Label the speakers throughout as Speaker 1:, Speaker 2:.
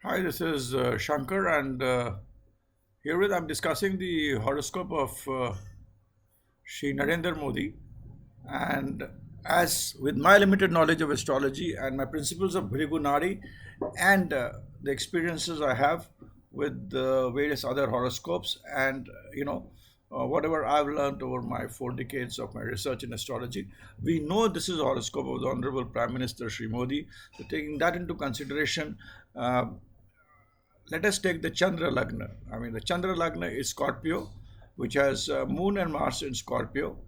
Speaker 1: Hi, this is Shankar, and herewith I'm discussing the horoscope of Shri Narendra Modi. And as with my limited knowledge of astrology and my principles of Bhrigu Nadi and the experiences I have with various other horoscopes and whatever I've learned over my 4 decades of my research in astrology, we know this is a horoscope of the Honorable Prime Minister Shri Modi. So taking that into consideration, uh, let us take the Chandra Lagna. I mean, the Chandra Lagna is Scorpio, which has Moon and Mars in Scorpio.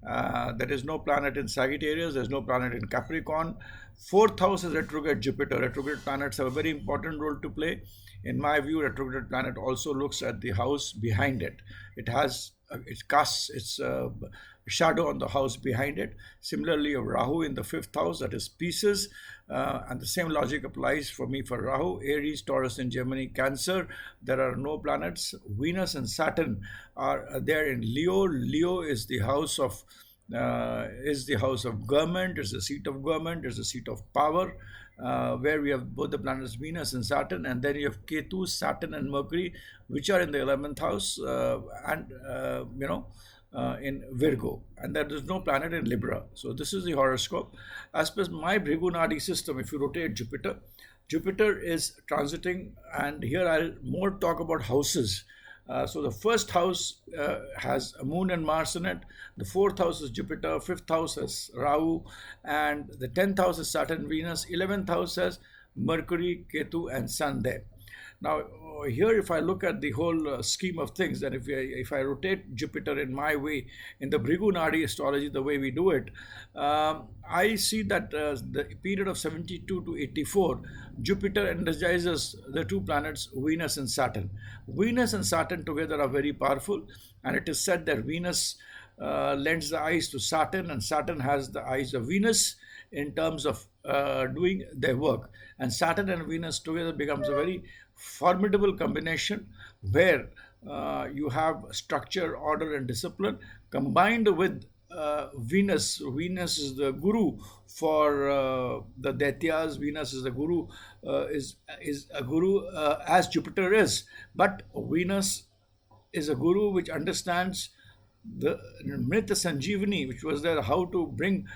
Speaker 1: There is no planet in Sagittarius, there's no planet in Capricorn. Fourth house is retrograde Jupiter. Retrograde planets have a very important role to play. In my view, retrograde planet also looks at the house behind it. It casts its shadow on the house behind it. Similarly, of Rahu in the fifth house, that is pieces, and the same logic applies for me for Rahu, Aries, Taurus in Gemini, Cancer. There are no planets. Venus and Saturn are there in Leo. Leo is the house of government, is the seat of government, is the seat of power, where we have both the planets Venus and Saturn, and then you have Ketu, Saturn, and Mercury, which are in the 11th house, and in Virgo, and there is no planet in Libra. So this is the horoscope. As per my Bhrigu Nadi system, if you rotate Jupiter, Jupiter is transiting, and here I'll more talk about houses. So the first house has a Moon and Mars in it. The fourth house is Jupiter. Fifth house is Rahu, and the 10th house is Saturn, Venus. 11th house has Mercury, Ketu, and Sun there. Now, here, if I look at the whole scheme of things, and if I rotate Jupiter in my way, in the Bhrigu Nadi astrology, the way we do it, I see that the period of 72 to 84, Jupiter energizes the two planets, Venus and Saturn. Venus and Saturn together are very powerful, and it is said that Venus lends the eyes to Saturn, and Saturn has the eyes of Venus in terms of doing their work. And Saturn and Venus together becomes a very formidable combination where you have structure, order, and discipline combined with Venus. Venus is the guru for the Daityas. Venus is the guru, is a guru as Jupiter is. But Venus is a guru which understands the Mrita Sanjeevani, which was there, how to bring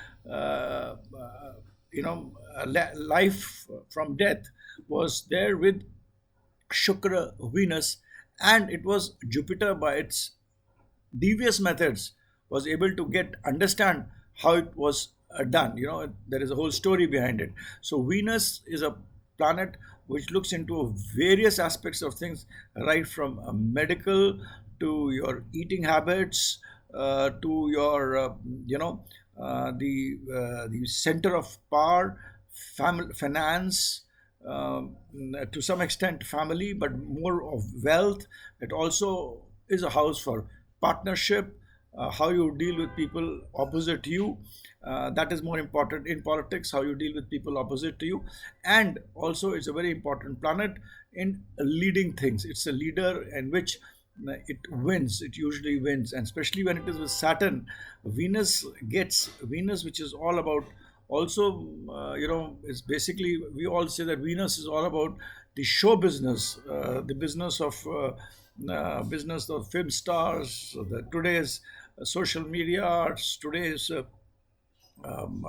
Speaker 1: life from death, was there with Shukra, Venus, and it was Jupiter by its devious methods was able to get understand how it was done. There is a whole story behind it. So Venus is a planet which looks into various aspects of things, right from medical to your eating habits, to your the center of power, finance, to some extent family, but more of wealth. It also is a house for partnership, how you deal with people opposite you. That is more important in politics, how you deal with people opposite to you. And also, it's a very important planet in leading things. It's a leader in which it usually wins, and especially when it is with Saturn. Venus, which is all about, also it's basically, we all say that Venus is all about the show business, the business of film stars, today's social media, today's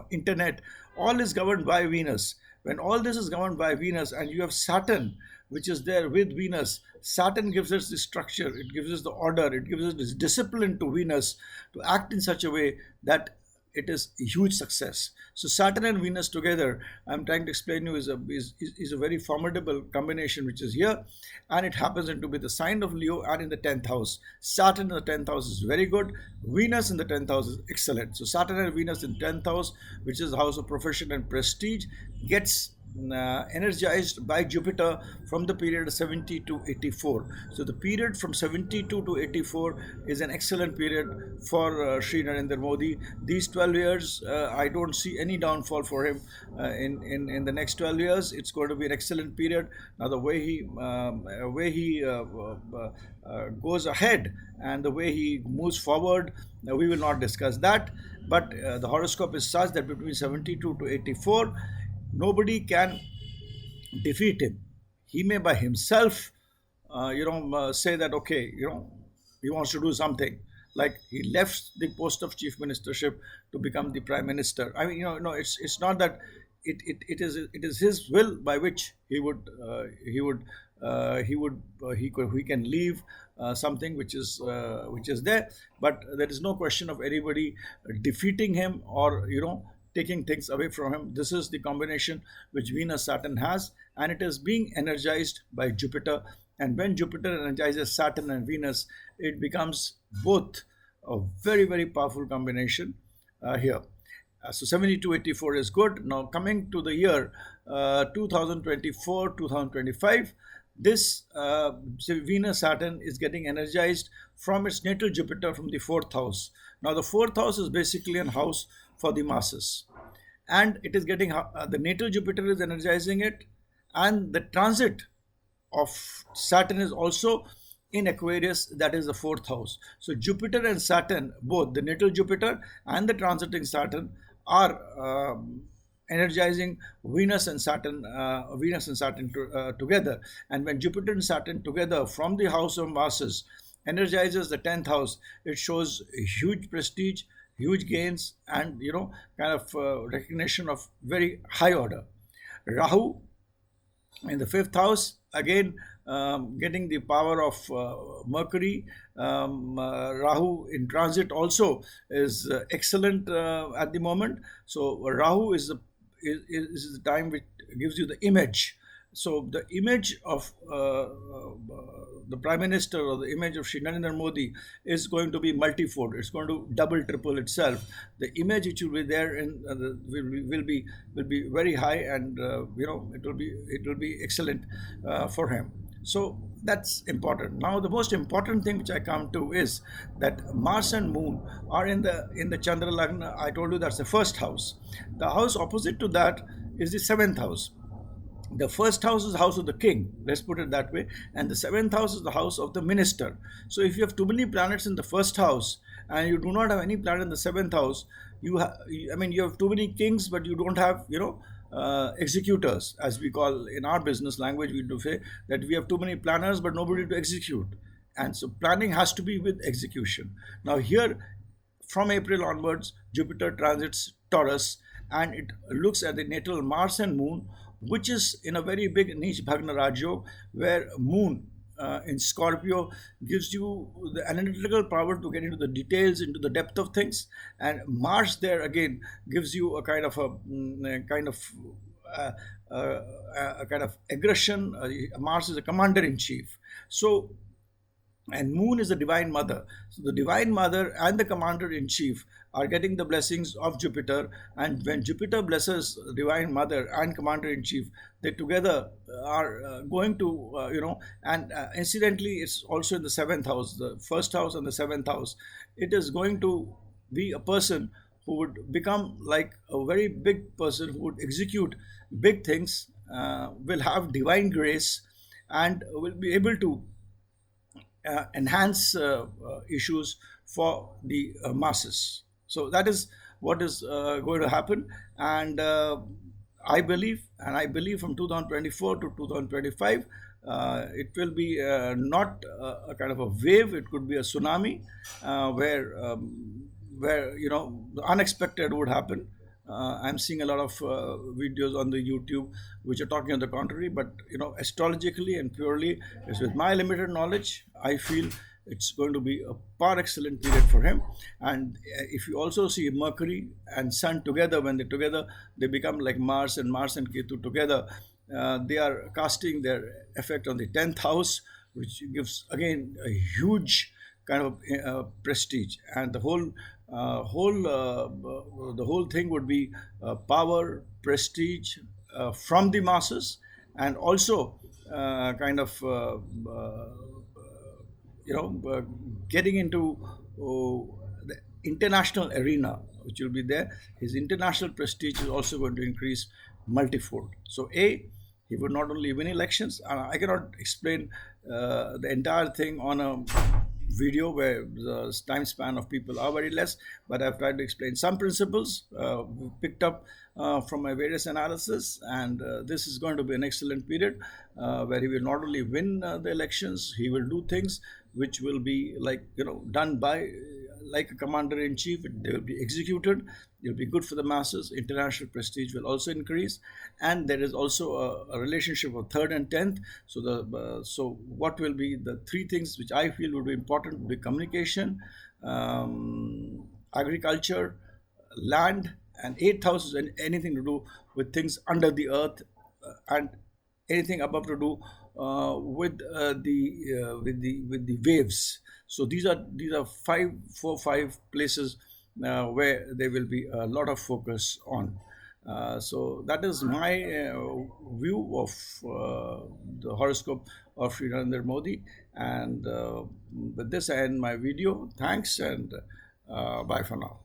Speaker 1: internet. All is governed by Venus. When all this is governed by Venus, and you have Saturn, which is there with Venus, Saturn gives us the structure, it gives us the order, it gives us this discipline to Venus to act in such a way that it is a huge success. So Saturn and Venus together, I'm trying to explain to you, is a very formidable combination which is here, and it happens to be the sign of Leo and in the 10th house. Saturn in the 10th house is very good. Venus in the 10th house is excellent. So Saturn and Venus in 10th house, which is the house of profession and prestige, gets energized by Jupiter from the period of 70 to 84. So the period from 72 to 84 is an excellent period for Sri Narendra Modi. These 12 years, I don't see any downfall for him. In the next 12 years, it's going to be an excellent period. Now the way he goes ahead and the way he moves forward, we will not discuss that. But the horoscope is such that between 72 to 84, nobody can defeat him. he may by himself, say that, okay, he wants to do something. Like he left the post of chief ministership to become the prime minister. I mean, no, it's not that it is his will by which he can leave something which is there, but there is no question of anybody defeating him or taking things away from him. This is the combination which Venus Saturn has, and it is being energized by Jupiter. And when Jupiter energizes Saturn and Venus, it becomes both a very, very powerful combination here. So 7284 is good. Now coming to the year 2024, 2025, this Venus Saturn is getting energized from its natal Jupiter from the fourth house. Now the fourth house is basically an house for the masses, and it is getting the natal Jupiter is energizing it, and the transit of Saturn is also in Aquarius, that is the fourth house. So Jupiter and Saturn, both the natal Jupiter and the transiting Saturn, are energizing Venus and Saturn together. And when Jupiter and Saturn together from the house of masses energizes the 10th house, it shows huge prestige, huge gains, and kind of recognition of very high order. Rahu in the fifth house, again getting the power of Mercury. Rahu in transit also is excellent at the moment. So Rahu is the time which gives you the image. So the image of the Prime Minister, or the image of Shri Narendra Modi, is going to be multifold. It's going to double, triple itself. The image which will be there in will be very high, and it will be excellent for him. So that's important. Now the most important thing which I come to is that Mars and Moon are in the Chandra Lagna. I told you that's the first house. The house opposite to that is the seventh house. The first house is the house of the king, let's put it that way, and the seventh house is the house of the minister. So if you have too many planets in the first house and you do not have any planet in the seventh house, you have too many kings, but you don't have executors, as we call in our business language. We do say that we have too many planners but nobody to execute, and so planning has to be with execution. Now here, from April onwards, Jupiter transits Taurus, and it looks at the natal Mars and Moon, which is in a very big niche Bhagna Rajyog, where Moon in Scorpio gives you the analytical power to get into the details, into the depth of things, and Mars there again gives you a kind of a kind of aggression. Mars is a commander in chief. So, and Moon is the divine mother. So the divine mother and the commander in chief are getting the blessings of Jupiter, and when Jupiter blesses divine mother and commander in chief, they together are going to and incidentally, it's also in the seventh house, the first house and the seventh house. It is going to be a person who would become like a very big person, who would execute big things, will have divine grace, and will be able to enhance issues for the masses. So that is what is going to happen, and I believe from 2024 to 2025, it will be not a kind of a wave. It could be a tsunami, where the unexpected would happen. I'm seeing a lot of videos on the YouTube which are talking on the contrary, but astrologically and purely, is with my limited knowledge, I feel it's going to be a par excellent period for him. And if you also see Mercury and Sun together, when they're together, they become like Mars and Ketu together. They are casting their effect on the 10th house, which gives again a huge kind of prestige, and the whole thing would be power, prestige from the masses, and also kind of getting into the international arena, which will be there. His international prestige is also going to increase multifold. So he would not only win elections, I cannot explain the entire thing on a video where the time span of people are very less, but I've tried to explain some principles picked up from my various analysis, and this is going to be an excellent period where he will not only win the elections, he will do things which will be like, done by like a commander in chief. They will be executed. It will be good for the masses. International prestige will also increase, and there is also a relationship of third and tenth. So what will be the three things which I feel would be important would be communication, agriculture, land, and eighth house is anything to do with things under the earth, and anything above to do with the waves. So these are five places where there will be a lot of focus on. So that is my view of the horoscope of Sri Narendra Modi. And with this, I end my video. Thanks, and bye for now.